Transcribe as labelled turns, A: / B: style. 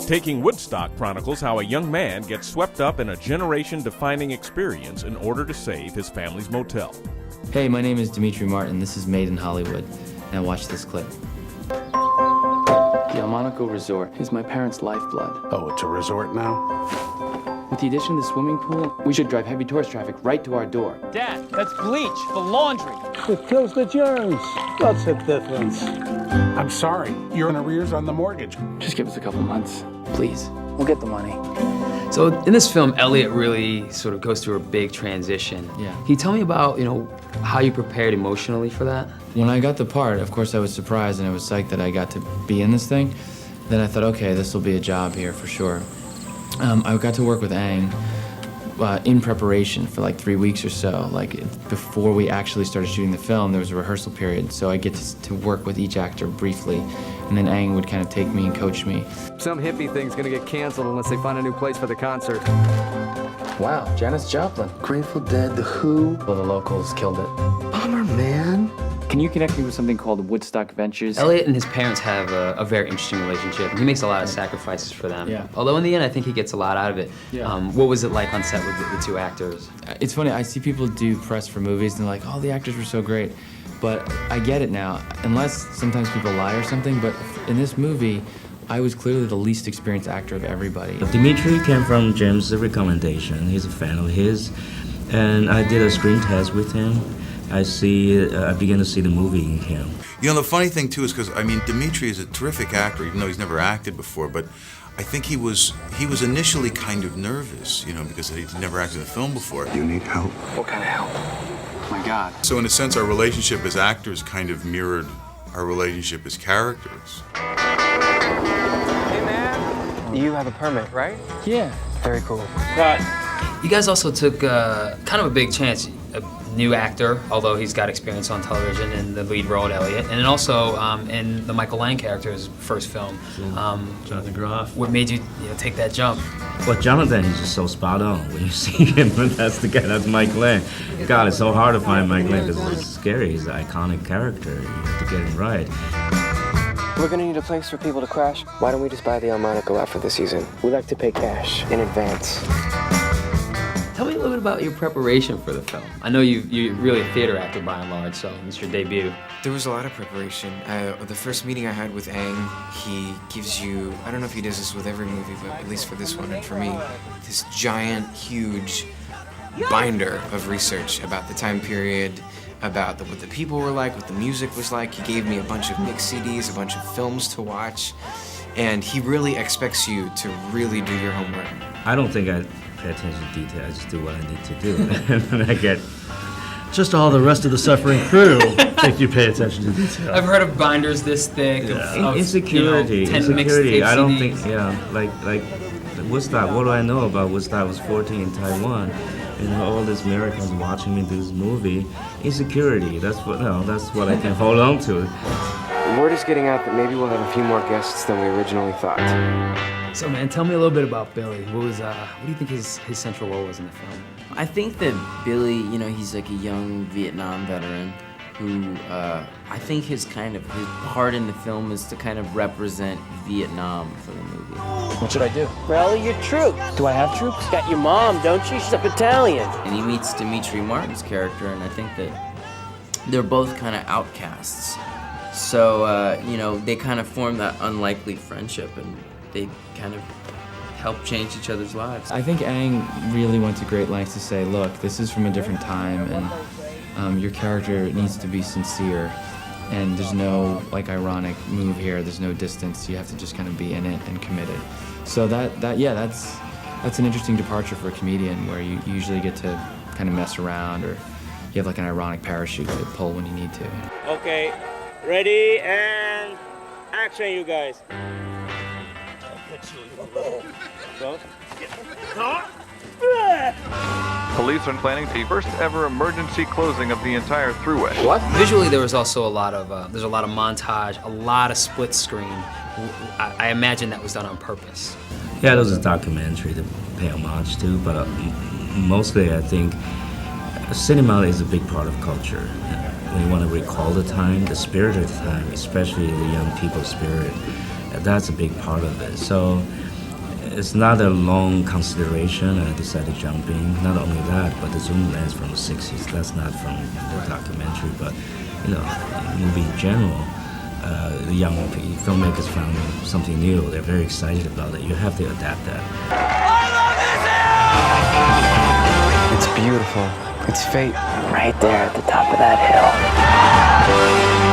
A: Taking Woodstock chronicles how a young man gets swept up in a generation-defining experience in order to save his family's motel.
B: Hey, my name is Dimitri Martin. This is Made in Hollywood. Now watch this clip.
C: The Monaco Resort is my parents' lifeblood.
D: Oh, it's a resort now?
C: With the addition of the swimming pool, we should drive heavy tourist traffic right to our door.
E: Dad, that's bleach for laundry.
D: It kills the germs. What's the difference? I'm sorry, you're in arrears on the mortgage.
C: Just give us a couple months, please. We'll get the money.
F: So in this film, Elliot really sort of goes through a big transition.
B: Yeah.
F: Can you tell me about, how you prepared emotionally for that?
B: When I got the part, of course I was surprised and I was psyched that I got to be in this thing. Then I thought, okay, this will be a job here for sure. I got to work with Aang in preparation for like 3 weeks or so. Like before we actually started shooting the film, there was a rehearsal period, so I get to work with each actor briefly, and then Aang would kind of take me and coach me.
G: Some hippie thing's gonna get canceled unless they find a new place for the concert.
C: Wow, Janis Joplin.
H: Grateful Dead, The Who.
C: Well, the locals killed it.
H: Bummer, man.
C: Can you connect me with something called Woodstock Ventures?
F: Elliot and his parents have a very interesting relationship. He makes a lot of sacrifices for them.
B: Yeah.
F: Although in the end, I think he gets a lot out of it.
B: Yeah.
F: What was it like on set with the two actors?
B: It's funny, I see people do press for movies and they're like, oh, the actors were so great. But I get it now, unless sometimes people lie or something, but in this movie, I was clearly the least experienced actor of everybody.
I: Dimitri came from James' recommendation. He's a fan of his. And I did a screen test with him. I began to see the movie in him.
J: You know, the funny thing too is because, Dimitri is a terrific actor, even though he's never acted before, but I think he was initially kind of nervous, because he'd never acted in a film before.
H: You need help.
C: What kind of help? Oh my God.
J: So in a sense, our relationship as actors kind of mirrored our relationship as characters.
E: Hey, man. You have a permit, right?
C: Yeah.
E: Very cool. Cut.
F: You guys also took kind of a big chance. A new actor, although he's got experience on television in the lead role, Elliot, and then also in the Michael Lang character's first film.
I: Jonathan Groff.
F: What made you take that jump?
I: Well, Jonathan is just so spot on. When you see him, that's the guy, that's Mike Lang. God, it's so hard to find Mike Lang because it's scary. He's an iconic character. You have to get him right.
E: We're gonna need a place for people to crash. Why don't we just buy the Monaco out for the season? We like to pay cash in advance.
F: Tell me a little bit about your preparation for the film. I know you're really a theater actor by and large, so it's your debut.
K: There was a lot of preparation. The first meeting I had with Aang, he gives you, I don't know if he does this with every movie, but at least for this one and for me, this giant, huge binder of research about the time period, about what the people were like, what the music was like. He gave me a bunch of mix CDs, a bunch of films to watch, and he really expects you to really do your homework.
I: I don't think I pay attention to detail. I just do what I need to do. And I get...
L: Just all the rest of the suffering crew think you pay attention to detail.
F: I've heard of binders this thick.
I: Yeah.
F: Of
I: Insecurity.
F: 10
I: Insecurity. I don't
F: CDs.
I: think, like Woodstock, what do I know about Woodstock? I was 14 in Taiwan. All these Americans watching me do this movie. Insecurity, that's what I can hold on to.
K: The word is getting out that maybe we'll have a few more guests than we originally thought.
F: So man, tell me a little bit about Billy. What do you think his central role was in the film?
M: I think that Billy, he's like a young Vietnam veteran who, I think his part in the film is to kind of represent Vietnam for the movie.
C: What should I do?
E: Rally your troops.
C: Do I have troops?
E: Got your mom, don't you? She's a battalion.
M: And he meets Dimitri Martin's character, and I think that they're both kind of outcasts. So, they kind of form that unlikely friendship, and they kind of help change each other's lives.
B: I think Aang really went to great lengths to say, look, this is from a different time, and your character needs to be sincere, and there's no ironic move here. There's no distance. You have to just kind of be in it and committed. So that's an interesting departure for a comedian, where you usually get to kind of mess around, or you have an ironic parachute to pull when you need to.
E: Okay, ready and action, you guys.
N: Police are planning the first ever emergency closing of the entire thruway.
F: What? Visually, there was also a lot of montage, a lot of split screen. I imagine that was done on purpose.
I: Yeah, there was a documentary to pay homage to, but mostly I think cinema is a big part of culture. When you want to recall the time, the spirit of the time, especially the young people's spirit, that's a big part of it. So it's not a long consideration. I decided to jump in. Not only that, but the zoom lens from the 60s. That's not from the documentary, but you know, movie in general. The young filmmakers found something new. They're very excited about it. You have to adapt that.
E: It's beautiful. It's fate. Right there at the top of that hill.